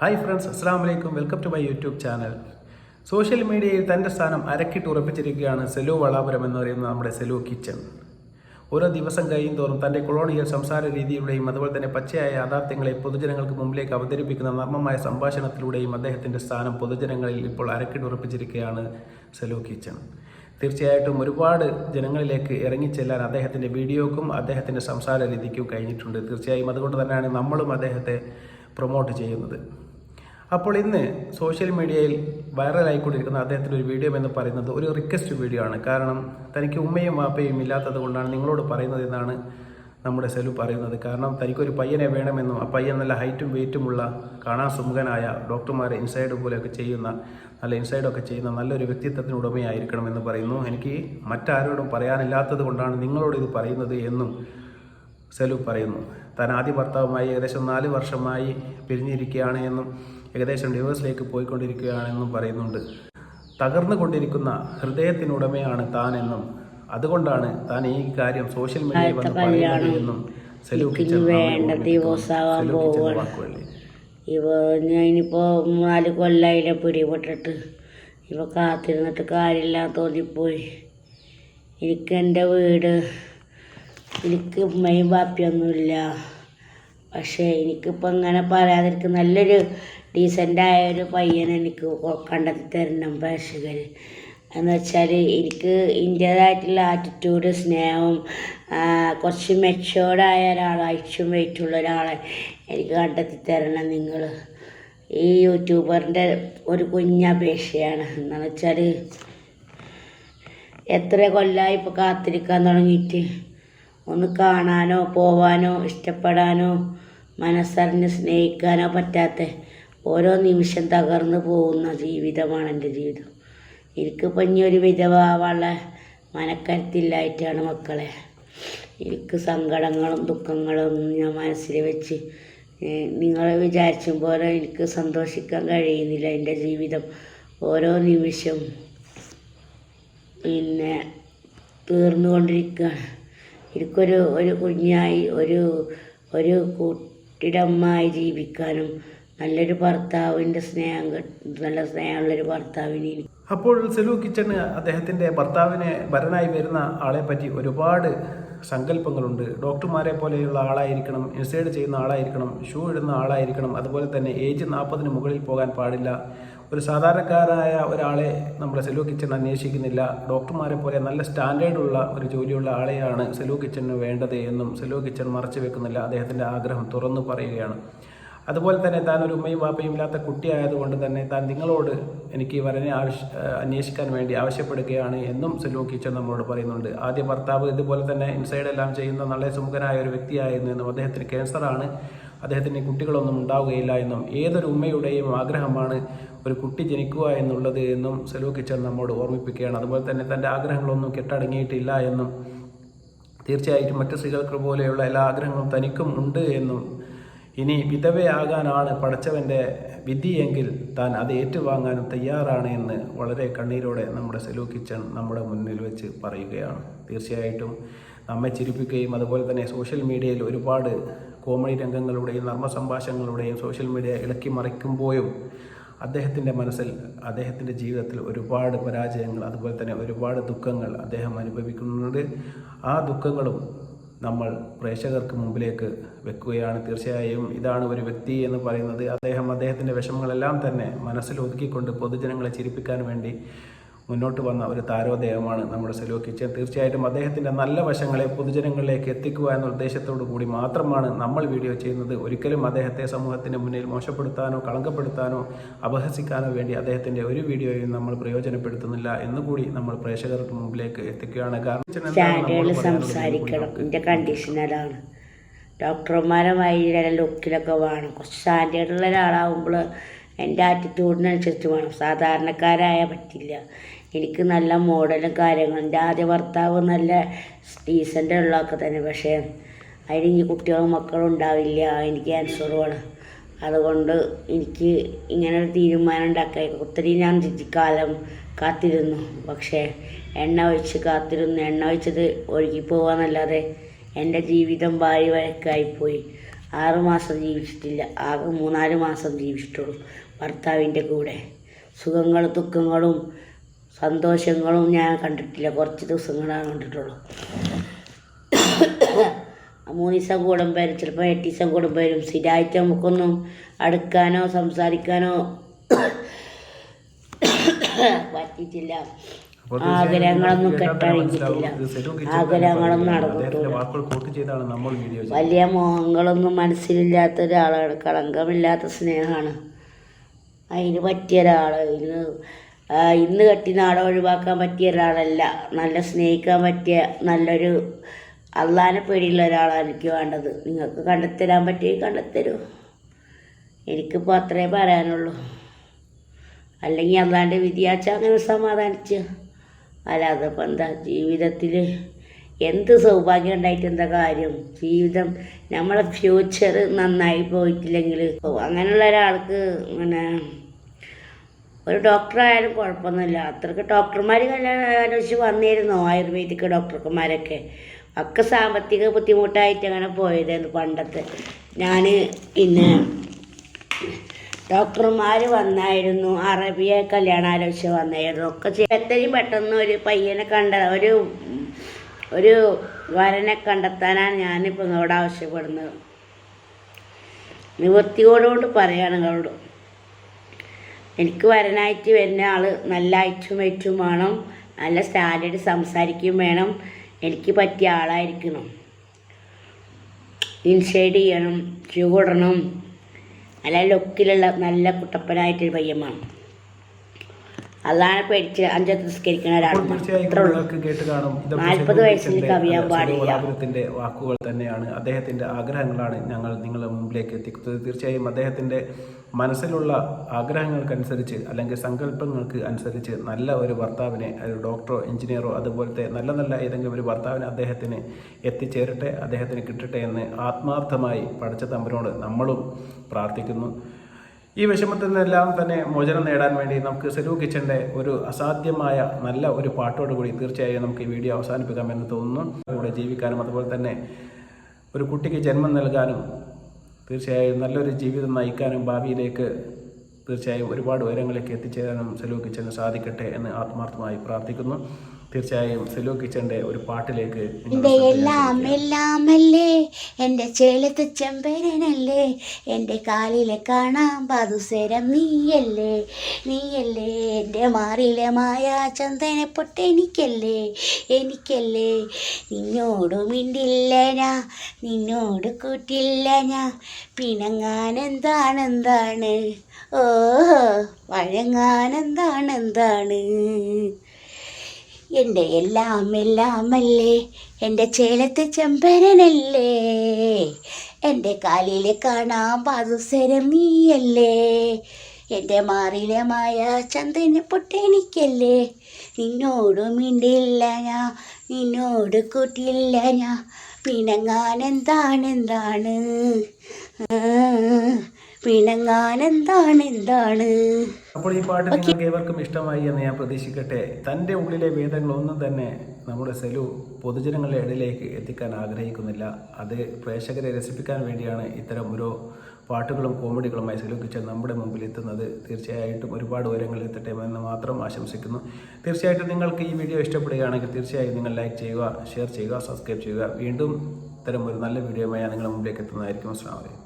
Hi friends, അസ്സാം വലൈക്കും. Welcome to my YouTube channel. Social മീഡിയയിൽ തൻ്റെ സ്ഥാനം അരക്കിട്ട് ഉറപ്പിച്ചിരിക്കുകയാണ് സെലു വളാപുരം എന്ന് പറയുന്ന നമ്മുടെ സെലു കിച്ചൺ. ഓരോ ദിവസം കഴിയുന്തോറും തൻ്റെ കൊളോണിയൽ സംസാര രീതിയിലൂടെയും അതുപോലെ തന്നെ പച്ചയായ യാഥാർത്ഥ്യങ്ങളെ പൊതുജനങ്ങൾക്ക് മുമ്പിലേക്ക് അവതരിപ്പിക്കുന്ന നർമ്മമായ സംഭാഷണത്തിലൂടെയും അദ്ദേഹത്തിൻ്റെ സ്ഥാനം പൊതുജനങ്ങളിൽ ഇപ്പോൾ അരക്കിട്ട് ഉറപ്പിച്ചിരിക്കുകയാണ് സെലു കിച്ചൺ. തീർച്ചയായിട്ടും ഒരുപാട് ജനങ്ങളിലേക്ക് ഇറങ്ങിച്ചെല്ലാൻ അദ്ദേഹത്തിൻ്റെ വീഡിയോക്കും അദ്ദേഹത്തിൻ്റെ സംസാര രീതിക്കും കഴിഞ്ഞിട്ടുണ്ട്. തീർച്ചയായും അതുകൊണ്ട് തന്നെയാണ് നമ്മളും അദ്ദേഹത്തെ പ്രൊമോട്ട് ചെയ്യുന്നത്. അപ്പോൾ ഇന്ന് സോഷ്യൽ മീഡിയയിൽ വൈറലായിക്കൊണ്ടിരിക്കുന്ന അദ്ദേഹത്തിൻ്റെ ഒരു വീഡിയോ എന്ന് പറയുന്നത് ഒരു റിക്വസ്റ്റ് വീഡിയോ ആണ്. കാരണം തനിക്ക് ഉമ്മയും വാപ്പയും ഇല്ലാത്തത് കൊണ്ടാണ് നിങ്ങളോട് പറയുന്നത് എന്നാണ് നമ്മുടെ സെലു പറയുന്നത്. കാരണം തനിക്കൊരു പയ്യനെ വേണമെന്നും ആ പയ്യൻ നല്ല ഹൈറ്റും വെയിറ്റുമുള്ള കാണാൻ സുമുഖനായ ഡോക്ടർമാരെ ഇൻസൈഡ് പോലെയൊക്കെ ചെയ്യുന്ന നല്ല ഇൻസൈഡൊക്കെ ചെയ്യുന്ന നല്ലൊരു വ്യക്തിത്വത്തിന് ഉടമയായിരിക്കണമെന്ന് പറയുന്നു. എനിക്ക് മറ്റാരോടും പറയാനില്ലാത്തത് കൊണ്ടാണ് നിങ്ങളോട് ഇത് പറയുന്നത് എന്നും സെലു പറയുന്നു. താൻ ആദ്യ ഭർത്താവുമായി ഏകദേശം 4 വർഷമായി പിരിഞ്ഞിരിക്കുകയാണ് എന്നും ഏകദേശം ഡിവോഴ്സിലേക്ക് പോയിക്കൊണ്ടിരിക്കുകയാണെന്നും പറയുന്നുണ്ട്. തകർന്നുകൊണ്ടിരിക്കുന്ന ഹൃദയത്തിനുടമയാണ് താൻ എന്നും അതുകൊണ്ടാണ് താൻ ഈ കാര്യം സോഷ്യൽ മീഡിയയിൽ വന്ന് പറയുന്നത് എന്നും സെലു കിച്ചൺ വാക്കുകളിൽ. ഞാനിപ്പോൾ 4 കൊല്ലമായില്ല പിടിപെട്ടിട്ട്. ഇപ്പോൾ കാത്തിരുന്നിട്ട് കാര്യമില്ല തോന്നിപ്പോയി. എൻ്റെ വീട്, എനിക്ക് ഉമ്മയും ബാപ്പിയൊന്നുമില്ല. പക്ഷേ എനിക്കിപ്പോൾ ഇങ്ങനെ പറയാതിരിക്കും നല്ലൊരു ഡീസൻ്റായ ഒരു പയ്യനെ എനിക്ക് കണ്ടെത്തി തരണം പ്രേക്ഷകർ. എന്ന് വെച്ചാൽ എനിക്ക് എൻ്റേതായിട്ടുള്ള ആറ്റിറ്റ്യൂഡ്, സ്നേഹം, കുറച്ച് മെച്ചോർഡായ ഒരാൾ, ഐറ്റും വെയിറ്റുള്ള ഒരാളെ എനിക്ക് കണ്ടെത്തി തരണം നിങ്ങൾ. ഈ യൂട്യൂബറിൻ്റെ ഒരു കുഞ്ഞപേക്ഷയാണ്. എന്താണെന്ന് വെച്ചാൽ എത്ര കൊല്ലമായി ഇപ്പോൾ കാത്തിരിക്കാൻ തുടങ്ങിയിട്ട് ഒന്ന് കാണാനോ പോവാനോ ഇഷ്ടപ്പെടാനോ മനസ്സറിഞ്ഞ് സ്നേഹിക്കാനോ പറ്റാത്ത ഓരോ നിമിഷം തകർന്നു പോകുന്ന ജീവിതമാണ് എൻ്റെ ജീവിതം. എനിക്കിപ്പോൾ ഇനി ഒരു വിധവാവാനുള്ള മനക്കരുത്തില്ലായിട്ടാണ് മക്കളെ. എനിക്ക് സങ്കടങ്ങളും ദുഃഖങ്ങളും ഞാൻ മനസ്സിൽ വെച്ച് നിങ്ങൾ വിചാരിച്ചും പോലെ എനിക്ക് സന്തോഷിക്കാൻ കഴിയുന്നില്ല. എൻ്റെ ജീവിതം ഓരോ നിമിഷം തീർന്നുകൊണ്ടിരിക്കുകയാണ്. എനിക്കൊരു കുഞ്ഞായി ഒരു കുട്ടിടമ്മായി ജീവിക്കാനും നല്ലൊരു ഭർത്താവിൻ്റെ നല്ല സ്നേഹമുള്ളൊരു ഭർത്താവിന്. അപ്പോൾ സെലു കിച്ചണ് അദ്ദേഹത്തിൻ്റെ ഭർത്താവിനെ വരനായി വരുന്ന ആളെ പറ്റി ഒരുപാട് സങ്കല്പങ്ങളുണ്ട്. ഡോക്ടർമാരെ പോലെയുള്ള ആളായിരിക്കണം, ഇൻസൈഡ് ചെയ്യുന്ന ആളായിരിക്കണം, ഷൂ ഇടുന്ന ആളായിരിക്കണം, അതുപോലെ തന്നെ ഏജ് 40-ന് മുകളിൽ പോകാൻ പാടില്ല. ഒരു സാധാരണക്കാരായ ഒരാളെ നമ്മുടെ സെലു കിച്ചൺ അന്വേഷിക്കുന്നില്ല. ഡോക്ടർമാരെ പോലെ നല്ല സ്റ്റാൻഡേർഡുള്ള ഒരു ജോലിയുള്ള ആളെയാണ് സെലു കിച്ചണിന് വേണ്ടത് എന്നും സെലു കിച്ചൺ മറച്ചു വെക്കുന്നില്ല. അദ്ദേഹത്തിൻ്റെ ആഗ്രഹം തുറന്നു പറയുകയാണ്. അതുപോലെ തന്നെ താൻ ഒരു ഉമ്മയും വാപ്പയും ഇല്ലാത്ത കുട്ടിയായതുകൊണ്ട് തന്നെ താൻ നിങ്ങളോട് എനിക്ക് വരനെ അന്വേഷിക്കാൻ വേണ്ടി ആവശ്യപ്പെടുകയാണ് എന്നും സെലു കിച്ചൺ നമ്മളോട് പറയുന്നുണ്ട്. ആദ്യ ഭർത്താവ് ഇതുപോലെ തന്നെ ഇൻസൈഡ് എല്ലാം ചെയ്യുന്ന നല്ല സുമുഖനായ ഒരു വ്യക്തിയായിരുന്നു എന്നും അദ്ദേഹത്തിന് ക്യാൻസറാണ്, അദ്ദേഹത്തിന് കുട്ടികളൊന്നും ഉണ്ടാവുകയില്ല എന്നും ഏതൊരു ഉമ്മയുടെയും ആഗ്രഹമാണ് ഒരു കുട്ടി ജനിക്കുക എന്നുള്ളത് എന്നും സെലു കിച്ചൺ നമ്മോട് ഓർമ്മിപ്പിക്കുകയാണ്. അതുപോലെ തന്നെ തൻ്റെ ആഗ്രഹങ്ങളൊന്നും കെട്ടടങ്ങിയിട്ടില്ല എന്നും തീർച്ചയായിട്ടും മറ്റ് സ്ത്രീകൾക്ക് പോലെയുള്ള എല്ലാ ആഗ്രഹങ്ങളും തനിക്കും ഉണ്ട് എന്നും ഇനി വിധവയാകാനാണ് പടച്ചവൻ്റെ വിധിയെങ്കിൽ താൻ അത് ഏറ്റുവാങ്ങാനും തയ്യാറാണ് എന്ന് വളരെ കണ്ണീരോടെ നമ്മുടെ സെലു കിച്ചൺ നമ്മുടെ മുന്നിൽ വെച്ച് പറയുകയാണ്. തീർച്ചയായിട്ടും നമ്മെ ചിരിപ്പിക്കുകയും അതുപോലെ തന്നെ സോഷ്യൽ മീഡിയയിൽ ഒരുപാട് കോമഡി രംഗങ്ങളുടെയും നർമ്മ സംഭാഷണങ്ങളുടെയും സോഷ്യൽ മീഡിയ ഇളക്കി മറിക്കുമ്പോഴും അദ്ദേഹത്തിൻ്റെ മനസ്സിൽ അദ്ദേഹത്തിൻ്റെ ജീവിതത്തിൽ ഒരുപാട് പരാജയങ്ങൾ അതുപോലെ തന്നെ ഒരുപാട് ദുഃഖങ്ങൾ അദ്ദേഹം അനുഭവിക്കുന്നുണ്ട്. ആ ദുഃഖങ്ങളും നമ്മൾ പ്രേക്ഷകർക്ക് മുമ്പിലേക്ക് വെക്കുകയാണ്. തീർച്ചയായും ഇതാണ് ഒരു വ്യക്തി എന്ന് പറയുന്നത്. അദ്ദേഹത്തിൻ്റെ വിഷമങ്ങളെല്ലാം തന്നെ മനസ്സിൽ ഒതുക്കിക്കൊണ്ട് പൊതുജനങ്ങളെ ചിരിപ്പിക്കാൻ വേണ്ടി മുന്നോട്ട് വന്ന ഒരു താരോദയമാണ് നമ്മുടെ സെലു കിച്ചൺ. തീർച്ചയായിട്ടും അദ്ദേഹത്തിൻ്റെ നല്ല വശങ്ങളെ പൊതുജനങ്ങളിലേക്ക് എത്തിക്കുക എന്ന ഉദ്ദേശത്തോടു കൂടി മാത്രമാണ് നമ്മൾ വീഡിയോ ചെയ്യുന്നത്. ഒരിക്കലും അദ്ദേഹത്തെ സമൂഹത്തിന് മുന്നിൽ മോശപ്പെടുത്താനോ കളങ്കപ്പെടുത്താനോ അപഹസിക്കാനോ വേണ്ടി അദ്ദേഹത്തിൻ്റെ ഒരു വീഡിയോയും നമ്മൾ പ്രയോജനപ്പെടുത്തുന്നില്ല എന്നുകൂടി നമ്മൾ പ്രേക്ഷകർക്ക് മുമ്പിലേക്ക് എത്തിക്കുകയാണ്. കാരണം സംസാരിക്കണം, എൻ്റെ കണ്ടീഷൻ അതാണ്. ഡോക്ടർമാരുമായി ലുക്കിലൊക്കെ വേണം, കുറച്ച് സ്റ്റാൻഡേർഡുള്ള ഒരാളാവുമ്പോൾ എൻ്റെ ആറ്റിറ്റ്യൂഡിനനുസരിച്ച് വേണം. സാധാരണക്കാരായ പറ്റില്ല. എനിക്ക് നല്ല മോഡലും കാര്യങ്ങളും. എൻ്റെ ആദ്യ ഭർത്താവ് നല്ല ഡീസൻ്റ് ഉള്ളതൊക്കെ തന്നെ. പക്ഷേ അതിന് ഈ കുട്ടികളും മക്കളും ഉണ്ടാവില്ല. എനിക്ക് ക്യാൻസറുമാണ്. അതുകൊണ്ട് എനിക്ക് ഇങ്ങനെ ഒരു തീരുമാനം ഉണ്ടാക്കാൻ ഒത്തിരി ഞാൻ കാലം കാത്തിരുന്നു. പക്ഷേ എണ്ണ ഒഴിച്ച് കാത്തിരുന്നു. എണ്ണ ഒഴിച്ചത് ഒഴുകിപ്പോവാന്നല്ലാതെ എൻ്റെ ജീവിതം ഭാരി വഴക്കായിപ്പോയി. 6 മാസം ജീവിച്ചിട്ടില്ല, ആകെ 3-4 മാസം ജീവിച്ചിട്ടുള്ളൂ ഭർത്താവിൻ്റെ കൂടെ. സുഖങ്ങളും ദുഃഖങ്ങളും സന്തോഷങ്ങളും ഞാൻ കണ്ടിട്ടില്ല, കുറച്ച് ദിവസങ്ങളാണ് കണ്ടിട്ടുള്ളൂ. 3 ദിവസം കൂടുമ്പോൾ വരും, ചിലപ്പോൾ 8 ദിവസം കൂടുമ്പോൾ വരും. സ്ഥിരമായിട്ട് നമുക്കൊന്നും അടുക്കാനോ സംസാരിക്കാനോ പറ്റിയിട്ടില്ല. ആഗ്രഹങ്ങളൊന്നും കെട്ടഴിഞ്ഞിട്ടില്ല, ആഗ്രഹങ്ങളൊന്നും നടന്നിട്ടില്ല. വലിയ മോഹങ്ങളൊന്നും മനസ്സിലില്ലാത്ത ഒരാളാണ്, കളങ്കമില്ലാത്ത സ്നേഹമാണ്. അതിന് പറ്റിയ ഒരാൾ, ഇന്ന് കെട്ടി നാളെ ഒഴിവാക്കാൻ പറ്റിയ ഒരാളല്ല. നല്ല സ്നേഹിക്കാൻ പറ്റിയ നല്ലൊരു അള്ളാനെ പേടിയുള്ള ഒരാളാണ് എനിക്ക് വേണ്ടത്. നിങ്ങൾക്ക് കണ്ടെത്തരാൻ പറ്റിയ കണ്ടെത്തരൂ. എനിക്കിപ്പോൾ അത്രേ പറയാനുള്ളൂ. അല്ലെങ്കിൽ അള്ളാൻ്റെ വിധിയാച്ച അങ്ങനെ സമാധാനിച്ച്, അല്ലാതെ ഇപ്പം എന്താ ജീവിതത്തിൽ എന്ത് സൗഭാഗ്യം ഉണ്ടായിട്ട് എന്താ കാര്യം? ജീവിതം നമ്മളെ ഫ്യൂച്ചർ നന്നായി പോയിട്ടില്ലെങ്കിൽ അങ്ങനെയുള്ള ഒരാൾക്ക് ഇങ്ങനെ ഒരു ഡോക്ടറായാലും കുഴപ്പമൊന്നുമില്ല. അത്രയ്ക്ക് ഡോക്ടർമാർ കല്യാണം ആലോചിച്ച് വന്നിരുന്നു, ആയുർവേദിക് ഡോക്ടർമാരൊക്കെ. ഒക്കെ സാമ്പത്തിക ബുദ്ധിമുട്ടായിട്ട് അങ്ങനെ പോയതായിരുന്നു പണ്ടത്തെ. ഞാൻ പിന്നെ ഡോക്ടർമാർ വന്നായിരുന്നു, അറബിയെ കല്യാണം ആലോചിച്ച് വന്നായിരുന്നു. ഒക്കെ എത്രയും പെട്ടെന്ന് ഒരു പയ്യനെ ഒരു വരനെ കണ്ടെത്താനാണ് ഞാനിപ്പോൾ നിങ്ങളോട് ആവശ്യപ്പെടുന്നത്. നിവൃത്തിയോടുകൊണ്ട് പറയുകയാണ് നിങ്ങളോട്. എനിക്ക് വരനായിട്ട് വരുന്ന ആൾ നല്ല ഐറ്റും വെറ്റും വേണം, നല്ല സ്റ്റാൻഡേർഡ് സംസാരിക്കുകയും വേണം, എനിക്ക് പറ്റിയ ആളായിരിക്കണം. ഇൻഷെയ്ഡ് ചെയ്യണം, ഷൂ ഇടണം, നല്ല ലുക്കിലുള്ള നല്ല കുട്ടപ്പനായിട്ടൊരു പയ്യൻ വേണം. അതാണ് പേടിച്ച് 5 നിസ്കരിക്കുന്ന ഒരാൾ. 40 വയസ്സിൽ കവിയാൻ പാടില്ല. വാക്കുകൾ തന്നെയാണ്, അദ്ദേഹത്തിന്റെ ആഗ്രഹങ്ങളാണ് ഞങ്ങൾ നിങ്ങളുടെ മുമ്പിലേക്ക് എത്തിക്കുന്നത്. തീർച്ചയായും അദ്ദേഹത്തിന്റെ മനസ്സിലുള്ള ആഗ്രഹങ്ങൾക്കനുസരിച്ച് അല്ലെങ്കിൽ സങ്കല്പങ്ങൾക്ക് അനുസരിച്ച് നല്ല ഒരു ഭർത്താവിനെ, ഒരു ഡോക്ടറോ എഞ്ചിനീയറോ അതുപോലത്തെ നല്ല നല്ല ഏതെങ്കിലും ഒരു ഭർത്താവിനെ അദ്ദേഹത്തിന് എത്തിച്ചേരട്ടെ, അദ്ദേഹത്തിന് കിട്ടട്ടെ എന്ന് ആത്മാർത്ഥമായി പടച്ച തമ്പുരാനോട് നമ്മളും പ്രാർത്ഥിക്കുന്നു. ഈ വിഷമത്തിൽ നിന്നെല്ലാം തന്നെ മോചനം നേടാൻ വേണ്ടി നമുക്ക് സെലു കിച്ചൻ്റെ ഒരു അസാധ്യമായ നല്ല ഒരു പാട്ടോടുകൂടി തീർച്ചയായും നമുക്ക് ഈ വീഡിയോ അവസാനിപ്പിക്കാമെന്ന് തോന്നുന്നു. കൂടെ ജീവിക്കാനും അതുപോലെ തന്നെ ഒരു കുട്ടിക്ക് ജന്മം നൽകാനും തീർച്ചയായും നല്ലൊരു ജീവിതം നയിക്കാനും ഭാവിയിലേക്ക് തീർച്ചയായും ഒരുപാട് ഉയരങ്ങളിലേക്ക് എത്തിച്ചേരാനും സെലു കിച്ചന് സാധിക്കട്ടെ എന്ന് ആത്മാർത്ഥമായി പ്രാർത്ഥിക്കുന്നു. തീർച്ചയായും സെലു കിച്ചൻ്റെ ഒരു പാട്ടിലേക്ക് എൻ്റെ എല്ലാമല്ലേ, എൻ്റെ ചേലത്ത് ചെമ്പരനല്ലേ, എൻ്റെ കാലിലെ കാണാൻ പാതുസരം നീയല്ലേ, എൻ്റെ മാറിലെ മായ ചന്ദനപ്പൊട്ട് എനിക്കല്ലേ. നിന്നോട് മിണ്ടില്ല ഞാൻ, നിന്നോട് കൂട്ടില്ല ഞാൻ, പിണങ്ങാനെന്താണ്, ഓ വഴങ്ങാനെന്താണ്. എൻ്റെ എല്ലാമല്ലേ, എൻ്റെ ചേലത്തെ ചെമ്പരനല്ലേ, എൻ്റെ കാലിലെ കാണാൻ പാതുസരം നീയല്ലേ, എൻ്റെ മാറിലെ മായ ചന്ദനപ്പൊട്ട് എനിക്കല്ലേ. നിന്നോട് മിണ്ടില്ല ഞാൻ, നിന്നോട് കൂട്ടില്ല ഞാൻ, പിണങ്ങാനെന്താണ്, പിണങ്ങാനെന്താണ്. അപ്പോൾ ഈ പാട്ട് നിങ്ങൾക്ക് ഏവർക്കും ഇഷ്ടമായി എന്ന് ഞാൻ പ്രതീക്ഷിക്കട്ടെ. തൻ്റെ ഉള്ളിലെ വേദങ്ങളൊന്നും തന്നെ നമ്മുടെ സെലു പൊതുജനങ്ങളുടെ ഇടയിലേക്ക് എത്തിക്കാൻ ആഗ്രഹിക്കുന്നില്ല. അത് പ്രേക്ഷകരെ രസിപ്പിക്കാൻ വേണ്ടിയാണ് ഇത്തരം ഓരോ പാട്ടുകളും കോമഡികളുമായി സെലു കിച്ചൻ നമ്മുടെ മുമ്പിൽ എത്തുന്നത്. തീർച്ചയായിട്ടും ഒരുപാട് ഉയരങ്ങളിൽ എത്തട്ടെ എന്ന് മാത്രം ആശംസിക്കുന്നു. തീർച്ചയായിട്ടും നിങ്ങൾക്ക് ഈ വീഡിയോ ഇഷ്ടപ്പെടുകയാണെങ്കിൽ തീർച്ചയായും നിങ്ങൾ ലൈക്ക് ചെയ്യുക, ഷെയർ ചെയ്യുക, സബ്സ്ക്രൈബ് ചെയ്യുക. വീണ്ടും ഇത്തരം ഒരു നല്ല വീഡിയോയുമായി നിങ്ങളുടെ മുമ്പിലേക്ക് എത്തുന്നതായിരിക്കും. അസ്സലാമു അലൈക്കും.